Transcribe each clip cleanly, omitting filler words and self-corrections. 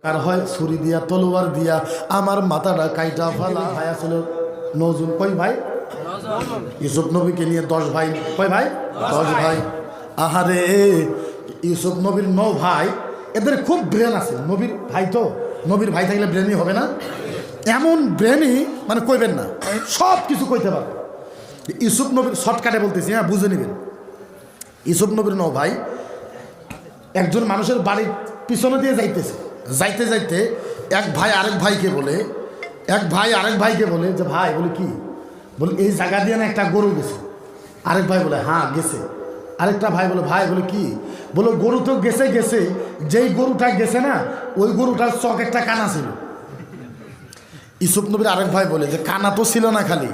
আর হয় ছুরি দিয়া তলোয়ার দিয়া আমার মাথাটা কাইটা ফেলা ভাই আসলে নজরুল কই ভাই ইউসুফ নবীকে নিয়ে 10 ভাই কই ভাই 10 ভাই আহারে ইউসুফ নবীর 9 ভাই এদের খুব ব্রেন আছে নবীর ভাই তো নবীর ভাই থাকলে ব্রেনই হবে না এমন ব্রেনই মানে কইবেন না সব কিছু কইতে পারে ইউসুফ নবীর শর্টকাটে বলতেছি হ্যাঁ বুঝে নেবেন ইউসুফ নবীর 9 ভাই একজন মানুষের বাড়ির পিছনে দিয়ে যাইতেছে যাইতে যাইতে এক ভাই আরেক ভাইকে বলে যে ভাই বলে কি বলে এই জায়গা দিয়ে না একটা গরু গেছে আরেক ভাই বলে হ্যাঁ গেছে আরেকটা ভাই বলে ভাই বলে কি বলে গরু তো গেছে গেছে যেই গরুটা গেছে না ওই গরুটার চক একটা কানা ছিল ইউসুফ নবীর আরেক ভাই বলে যে কানা তো ছিল না খালি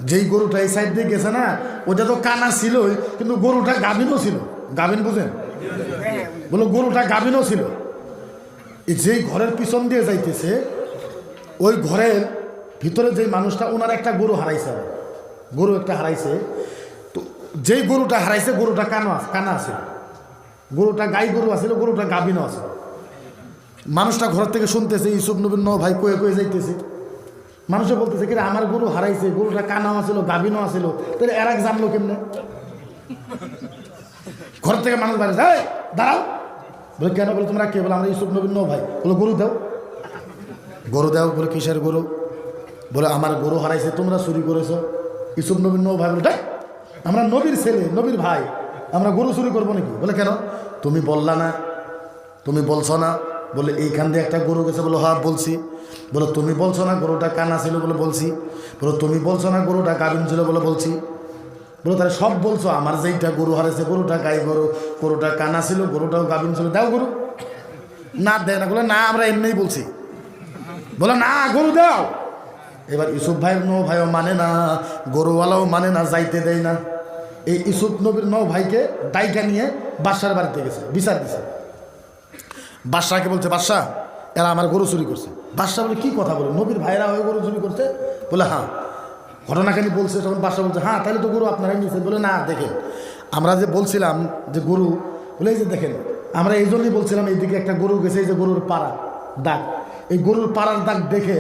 যেই গরুটা এই সাইড দিয়ে গেছে না ওটা তো কানা ছিলই কিন্তু গরুটা গাভিনও ছিল গাভিন বুঝেন বলে গরুটা গাভিনও ছিল যেই ঘরের পিছন দিয়ে যাইতেছে ওই ঘরের ভিতরে যেই মানুষটা ওনার একটা গরু হারাইছে গরু একটা হারাইছে তো যেই গরুটা হারাইছে গরুটা কানা আছে গরুটা গাই গরু আছিল গরুটা গাভিনও আছে মানুষটা ঘর থেকে শুনতেছে ইউসুফ নবীর 9 ভাই কয়ে কয়ে যাইতেছে মানুষে বলতেছে কি আমার গরু হারাইছে গরুটা কানাও আছিল গাভিনও আছিল তাহলে এর এক জানলো কেমনে ঘর থেকে মানুষ বাইরে যায় দাঁড়াও বলে কেন বলে তোমরা কে বলে আমরা ইউসুফ নবীর 9 ভাই বলে গরু দাও বলে কিসের গরু বলে আমার গরু হারাইছে তোমরা চুরি করেছো ইউসুফ নবীর 9 ভাই বলে আমরা নবীর ছেলে নবীর ভাই আমরা গরু চুরি করবো নাকি বলে কেন তুমি বললা না তুমি বলছো না বলে এইখান দিয়ে একটা গরু গেছে বলে হ্যাঁ বলছি বলে তুমি বলছো না গরুটা কানা ছিল বলে বলছি বলে তুমি বলছো না গরুটা গাভিন ছিল বলে বলছি বলে তাহলে সব বলছো আমার যেইটা গরু হারাইছে গরুটা গাই গরু গরুটা কানা ছিল গরুটাও গাভিন ছিল দাও গরু না দেয় না বলে না আমরা এমনিই বলছি বলে না গরু দাও এবার ইউসুফ ভাইয়ের 9 ভাইও মানে না গরুওয়ালাও মানে না যাইতে দেয় না এই ইউসুফ নবীর 9 ভাইকে ডাইকা নিয়ে বাদশার বাড়িতে গেছে বিচার দিছে বাদশাকে বলছে বাদশা এরা আমার গরু চুরি করছে বাদশা বলে কি কথা বলে নবীর ভাইরা ওই গরু চুরি করছে বলে হ্যাঁ ঘটনাখানি বলছে তখন বাদশা বলছে হ্যাঁ তাহলে তো গরু আপনারাই নিয়েছেন বলে না দেখেন আমরা যে বলছিলাম যে গরু বলে এই যে দেখেন আমরা এই জন্যই বলছিলাম এইদিকে একটা গরু গেছে এই যে গরুর পাড়া দাগ এই গরুর পাড়ার দাগ দেখে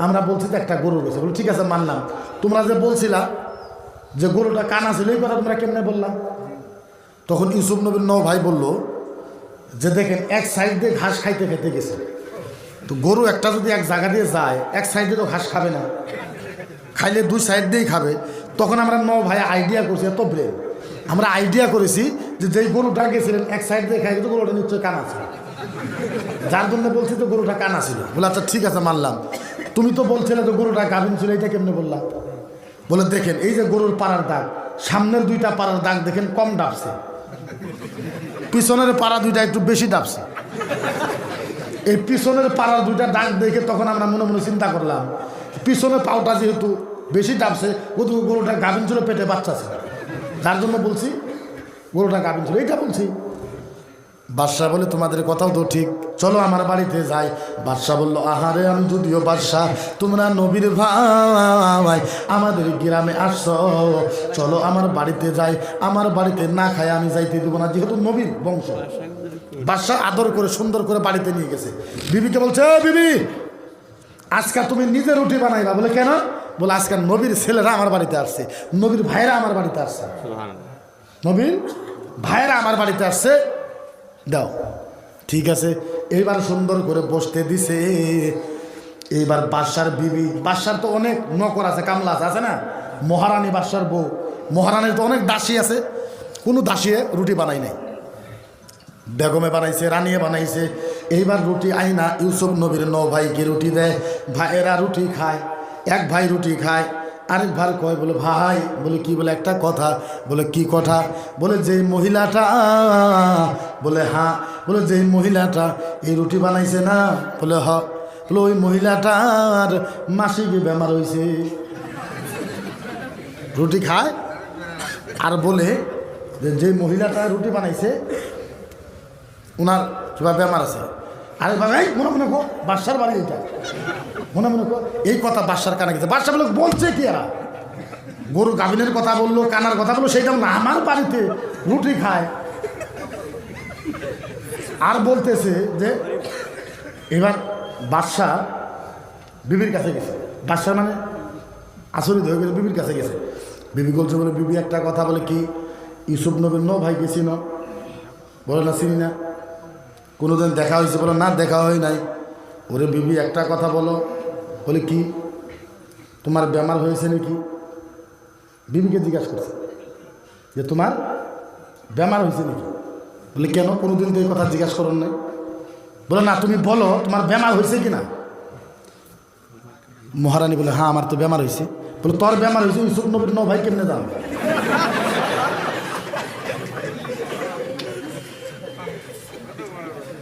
আমরা বলছি যে একটা গরু গেছে বলে ঠিক আছে মানলাম তোমরা যে বলছিলা যে গরুটা কানা ছিল এই কথা তোমরা কেমনে বললাম তখন ইউসুফ নবীর 9 ভাই বলল যে দেখেন এক সাইড দিয়ে ঘাস খাইতে খেতে গেছে তো গরু একটা যদি এক জায়গা দিয়ে যায় এক সাইডে তো ঘাস খাবে না খাইলে 2 সাইড দিয়েই খাবে তখন আমরা 9 ভাই আইডিয়া করছি এত ব্রেন আমরা আইডিয়া করেছি যে যেই গরুটা গেছিলেন এক সাইড দিয়ে খাই তো গরুটা নিশ্চয়ই কানা ছিল যার জন্য বলছি তো গরুটা কানা ছিল বলে আচ্ছা ঠিক আছে মানলাম তুমি তো বলছিলে তো গরুটা গাভিন ছিল এটা কেমনে বললাম বলে দেখেন এই যে গরুর পাড়ার দাগ সামনের 2টা পাড়ার দাগ দেখেন কম ডাবছে পিছনের পাড়া 2টা একটু বেশি ডাবছে এই পিছনের পাড়ার 2টা দাগ দেখে তখন আমরা মনে মনে চিন্তা করলাম পিছনের পাওটা যেহেতু বেশি ডাবছে গরুটা গাভিন ছিল পেটে বাচ্চা ছিল যার জন্য বলছি গরুটা গাভিন ছিল এইটা বলছি বাদশাহ বলে তোমাদের কথাও তো ঠিক চলো আমার বাড়িতে যাই বাদশাহ বললো আহারে আমি যদিও বাদশাহ তোমরা নবীর ভাই আমাদের গ্রামে আসছো চলো আমার বাড়িতে যাই আমার বাড়িতে না খাই আমি যাইতে দেবো না যেহেতু নবীর বংশ বাদশাহ আদর করে সুন্দর করে বাড়িতে নিয়ে গেছে বিবিকে বলছে বিবি আজকে তুমি নিজে রুটি বানাইবা বলে কেন বলে আজকে নবীর ছেলেরা আমার বাড়িতে আসছে নবীর ভাইরা আমার বাড়িতে আসছে নবীর ভাইরা আমার বাড়িতে আসছে দাও ঠিক আছে এইবার সুন্দর করে বসতে দিছে এইবার বাদশার বিবি বাদশার তো অনেক নকর আছে কামলা আছে না মহারানী বাদশার বউ মহারানীর তো অনেক দাসী আছে কোনো দাসীয়ে রুটি বানাই নাই বেগমে বানাইছে রানিয়ে বানাইছে এইবার রুটি আইনা ইউসুফ নবীর 9 ভাইকে রুটি দেয় ভাইয়েরা রুটি খায় এক ভাই রুটি খায় আরেক ভাই কয় বলে ভাই বলে কি বলে একটা কথা বলে কি কথা বলে যেই মহিলাটা বলে হ্যাঁ বলে যেই মহিলাটা এই রুটি বানাইছে না বলে হ বলে ওই মহিলাটার মাসিক বেমার হয়েছে রুটি খায় আর বলে যে মহিলাটা রুটি বানাইছে ওনার কিবা বেমার আছে আরে ভাই মনে মনে কো বাদশার বাড়ি এটা মনে মনে কো এই কথা বাদশার কানে গেছে বাদশা বলে বলছে কি এরা গরু গাভিনের কথা বললো কানার কথা বললো সেইটা না আমার বাড়িতে রুটি খায় আর বলতেছে যে এবার বাদশাহ বিবির কাছে গেছে, বাদশাহ মানে আসরিত হয়ে গেছে, বিবির কাছে গেছে। বিবি বলছে, বলে বিবি একটা কথা, বলে কি ইউসুফ নবীর ন ভাই গেছি না? বলে না, চিনি না। কোনোদিন দেখা হয়েছে? বলো না, দেখা হয় নাই। ওরে বিবি একটা কথা বলো। বলে কি, তোমার বেমার হয়েছে নাকি? বিবিকে জিজ্ঞাসা করছে যে তোমার বেমার হয়েছে নাকি? বলে কেন, কোনোদিন তো এই কথা জিজ্ঞাসা করেন নাই। বলে না, তুমি বলো তোমার বেমার হয়েছে কিনা। মহারানী বলে হ্যাঁ, আমার তো বেমার হয়েছে। বলে তোর বেমার হয়েছে, ইউসুফ নবীর ন ভাই কেমনে দাম?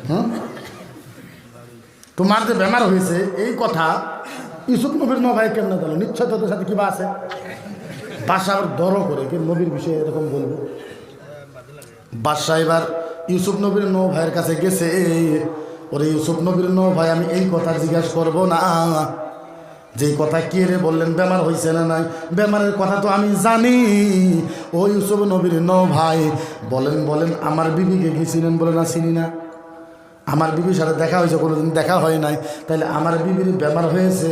হ্যাঁ, তোমার যে বেমার হয়েছে এই কথা ইউসুফ নবীর ন ভাই কেমনে দিল? নিশ্চয় তোদের সাথে কিবা আছে। বাদশাহ আবার দরও করে কি নবীর বিষয়ে এরকম বলবো। বাদশাহ এবার ইউসুফ নবীর ন ভাইয়ের কাছে গেছে। ওরে ইউসুফ নবীর ন ভাই, আমি এই কথা জিজ্ঞাসা করবো না যে কথা কে রে বললেন বেমার হয়েছে না নাই, বেমারের কথা তো আমি জানি। ও ইউসুফ নবীর ন ভাই, বলেন বলেন আমার বিবিকে কি চিনেন? বলে না, চিনি না। আমার বিবির সাথে দেখা হয়েছে? কোনোদিন দেখা হয় নাই। তাহলে আমার বিবির বেমার হয়েছে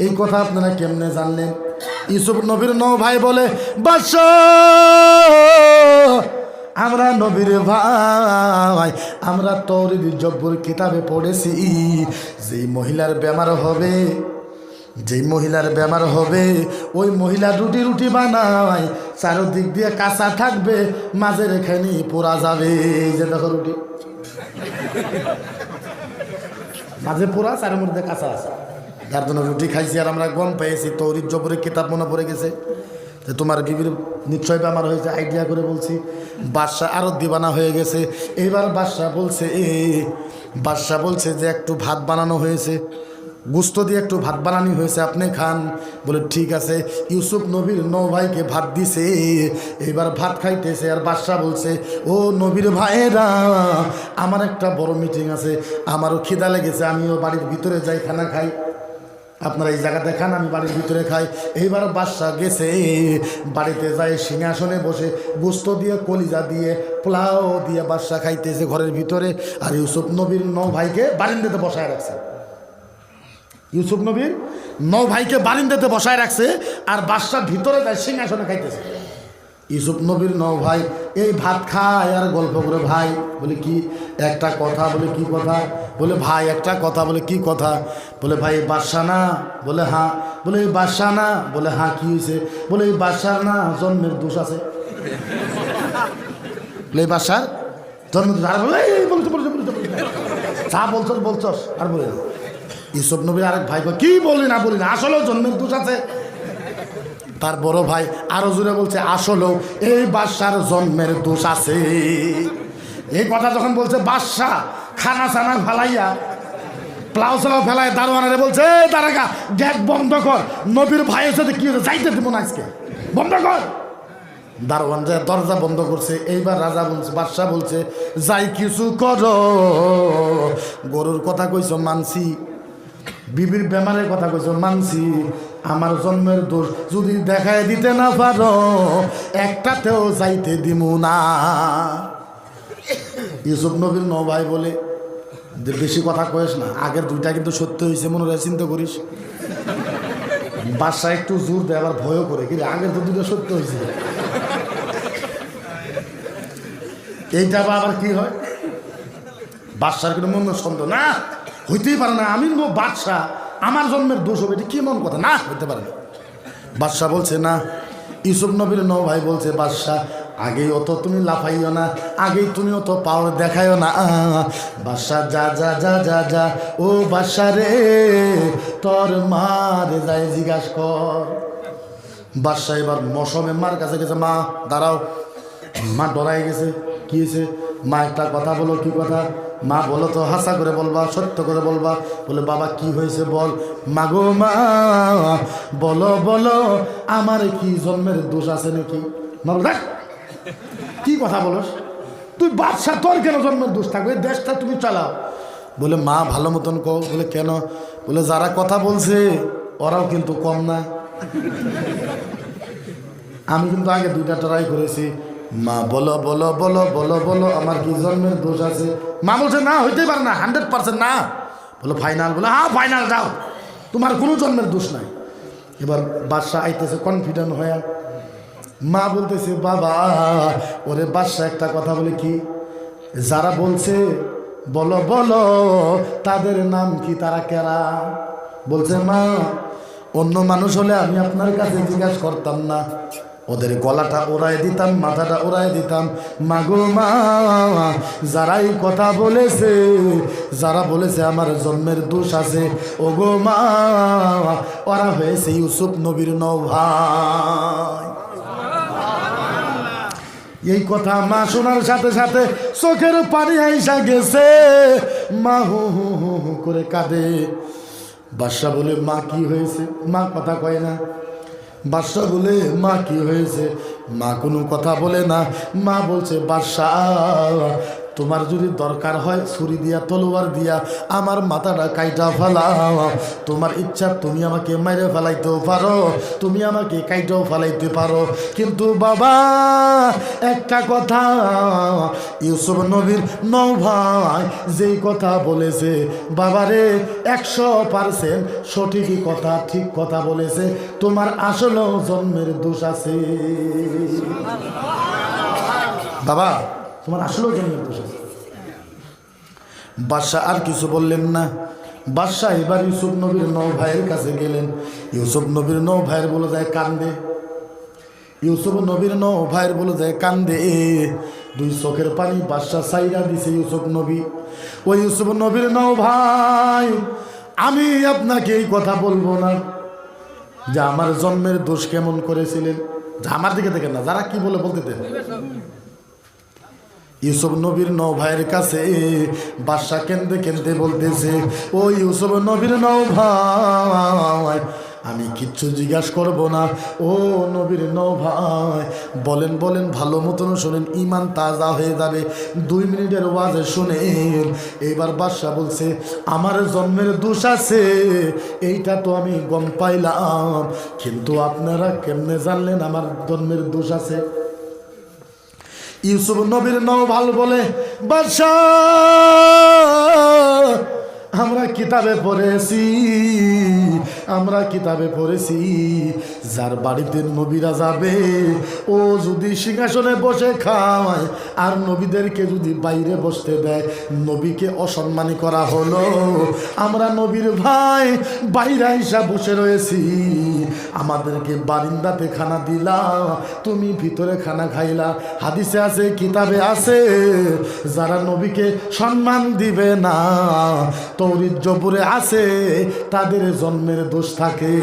এই কথা আপনারা কেমনে জানলেন? ইউসুফ নবীর ন ভাই বলে, বাদশাহ আমরা নবীর ভাই, আমরা তৌরির জব্বর কিতাবে পড়েছি যেই মহিলার বেমার হবে, যেই মহিলার বেমার হবে ওই মহিলা রুটি রুটি বানায়, চারদিক দিয়ে কাঁচা থাকবে, মাঝের এখানে পোড়া যাবে। যে দেখো রুটি মাঝে পোড়া, চারের মধ্যে কাঁচা আছে। যার জন্য রুটি খাইছি আর আমরা গম পেয়েছি। তৌরির জবরের কিতাব মনে পড়ে গেছে যে তোমার বিবির নিশ্চয় বেমার হয়েছে, আইডিয়া করে বলছি। বাদশাহ আরো দিবানা হয়ে গেছে। এইবার বাদশাহ বলছে যে একটু ভাত বানানো হয়েছে, গোস্ত দিয়ে একটু ভাত বানানি হয়েছে, আপনি খান। বলে ঠিক আছে। ইউসুফ নবীর ন ভাইকে ভাত দিছে, এবার ভাত খাইতেছে। আর বাদশাহ বলছে, ও নবীর ভাইয়েরা, আমার একটা বড় মিটিং আছে, আমারও খিদা লেগেছে, আমিও বাড়ির ভিতরে যাই, খানা খাই। আপনারা এই জায়গাতে খান, আমি বাড়ির ভিতরে খাই। এইবার বাদশাহ গেছে, বাড়িতে যায় সিংহাসনে বসে গোস্ত দিয়ে, কলিজা দিয়ে, পোলাও দিয়ে বাদশাহ খাইতেছে ঘরের ভিতরে। আর ইউসুফ নবীর ন ভাইকে বারিন্দাতে বসায় রাখছে। ইউসুফ নবীর ন ভাইকে বারিন্দাতে বসায় রাখছে, আর বাদশাহ ভিতরে যায় সিংহাসনে খাইতেছে। ইউসুফ নবীর ন ভাই এই ভাত খায় আর গল্প করে। ভাই বলে কি একটা কথা? বলে কি কথা? বলে ভাই একটা কথা। বলে কি কথা? বলে ভাই বাদশাহ না? বলে হ্যাঁ। বলে এই বাদশাহ না? বলে হ্যাঁ। কি হয়েছে? বলে এই বাদশাহ না জন্মের দোষ আছে। বলে এই বাদশার জন্মের দোষ। আর বলে এই বলছো যা বলছস আর বলে। ইউসুফ নবীর আরেক ভাই কি বলি না আসলেও জন্মের দোষ আছে। তার বড় ভাই আরো জোরে বলছে, আসলেও এই বাদশার জন্মের দোষ আছে। এই কথা যখন বলছে, বাদশাহ খানা চানা ফেলাইয়া, প্লাউ চালাও ফেলায় দারোয়ানারে বলছে, দাঁড়াগা গেট বন্ধ কর, নবীর ভাইয়ের সাথে কি হয়েছে যাইতে দেবো না, আজকে বন্ধ কর। দারোয়ান যায় দরজা বন্ধ করছে। এইবার রাজা বলছে, বাদশাহ বলছে, যাই কিছু করো, গরুর কথা কইছো মানছি, বিবির বেমারের কথা কইছো মানছি, আমার জন্মের দোষ যদি দেখায় দিতে না পারো একটাতেও যাইতে দিমু না। ইউসুফ নবীর ন ভাই বলে, বেশি কথা কয়েস না, আগের দুইটা কিন্তু সত্য হয়েছে, মনে হয় চিন্তা করিস। বাদশা একটু জোর দেয়, আবার ভয়ও করে, কিন্তু আগের তো দুটো সত্য হয়েছে। এইটা আবার কি হয়, বাদশার কিন্তু মন সন্দেহ, না হইতেই পারে না, আমি বাদশাহ আমার জন্মের দোষ হবে, এটা কি মন কথা, না হইতে পারে না। বাদশাহ বলছে না। ইউসুফ নবীর ন ভাই বলছে, বাদশাহ আগেই অত তুমি লাফাইও না, আগেই তুমি অত পাওয়ার দেখাইও না। বাদশাহ যা যা যা যা যা, ও বাদশাহ রে তোর মারে যাই জিজ্ঞাস কর। বাদশাহ এবার মৌসুমে মার কাছে গেছে, মা দাঁড়াও। মা ডরাই গেছে, কি হয়েছে? মা একটা কথা বলো। কি কথা? মা বলো তো, হাসা করে বলবা, সত্য করে বলবা। বলে বাবা কি হয়েছে বল। মা গো মা বলো বলো, আমার কি জন্মের দোষ আছে নাকি? মা বল, দেখ কি কথা বলস তুই, বাদশা তোর কেন জন্মের দোষ থাকবে, দেশটা তুমি চালাও। বলে মা ভালো মতন কও। বলে কেন? বলে যারা কথা বলছে ওরাও কিন্তু কম না, আমি কিন্তু আগে দুইটা ট্রাই করেছি। মা বলো বলো বলো বলো বলো, আমার কি জন্মের দোষ আছে? মা বলছে না, হইতেই পারে না, 100% না। বলো ফাইনাল, বলে হ্যাঁ ফাইনাল যাও, তোমার কোনো জন্মের দোষ নাই। এবার বাদশা আইতেছে কনফিডেন্ট হয়ে, মা বলতেছে বাবা ওরে বাদশা একটা কথা বলে কি, যারা বলছে বলো বলো তাদের নাম কি, তারা কেরা? বলছে মা অন্য মানুষ হলে আমি আপনার কাছে জিজ্ঞাসা করতাম না, ওদের গলাটা ওড়াই দিতাম, মাথাটা ওড়াই দিতাম। মাগো মা যারাই কথা বলেছে, যারা বলেছে আমার জন্মের দোষ আছে, ওগো মা ওরা হয়েছে ইউসুফ নবীর নৌ ভাই। এই কথা মা শোনার সাথে সাথে চোখের পানি আইসা গেছে, মা হু হু হু হু করে কাঁদে। বাদশা বলে মা কি হয়েছে? মা কথা কয় না। বাদশা বলে মা কি হয়েছে? মা কোনো কথা বলে না। মা বলছে বাদশা তোমার যদি দরকার হয় ছুরি দিয়া তলোয়ার দিয়া আমার মাথাটা কাইটা ফেলাও, তোমার ইচ্ছা তুমি আমাকে মেরে ফেলাইতেও পারো, তুমি আমাকে কাইটাও ফেলাইতে পারো, কিন্তু বাবা একটা কথা, ইউসুফ নবীর নৌ ভাই যেই কথা বলেছে বাবারে 100% সঠিকই কথা, ঠিক কথা বলেছে, তোমার আসলেও জন্মের দোষ আছে বাবা, তোমার আসলেও জন্মের দোষ আছে। বাদশা আর কিছু বললেন না। বাদশা এবার ইউসুফ নবীর নৌ ভাইয়ের কাছে গেলেন। ইউসুফ নবীর নৌ ভাইয়ের বলে যায় কান্দে, ইউসুফ নবীর নৌ ভাইয়ের বলে যায় কান্দে, দুই চোখের পানি বাদশা সাইরা দিছে ইউসুফ নবী। ওই ইউসুফ নবীর নৌ ভাই আমি আপনাকে এই কথা বলবো না যে আমার জন্মের দোষ কেমন করেছিলেন, যে আমার দিকে দেখেন না, যারা কি বলে বলতে দেন। ইউসুফ নবীর নৌ ভাইয়ের কাছে বাদশা কেন্দে কেন্দে বলতেছে, ও ইউসুফ নবীর নৌ ভাই আমি কিচ্ছু জিজ্ঞাসা করব না, ও নবীর নৌ ভাই বলেন বলেন, ভালো মতন শোনেন, ইমান তাজা হয়ে যাবে, 2 মিনিটের ওয়াজে শুনেন। এইবার বাদশা বলছে আমার জন্মের দোষ আছে, এইটা তো আমি গম পাইলাম, কিন্তু আপনারা কেমনে জানলেন আমার জন্মের দোষ আছে? ইউসুফ নবীর নৌ ভালো বলে বাদশা আমরা কিতাবে পড়েছি, আমরা কিতাবে পড়েছি যার বাড়িতে নবীরা যাবে ও যদি সিংহাসনে বসে খায় আর নবীদেরকে যদি বাইরে বসতে দেয় নবীকে অসম্মানী করা হলো। আমরা নবীর ভাই বাইরে আইসা বসে রয়েছি, আমাদেরকে বারিন্দাতে খানা দিলা, তুমি ভিতরে খানা খাইলা। হাদিসে আছে, কিতাবে আছে, যারা নবীকে সম্মান দিবে না তৌরিত জবুরে আছে তাদের জন্মের দোষ থাকে।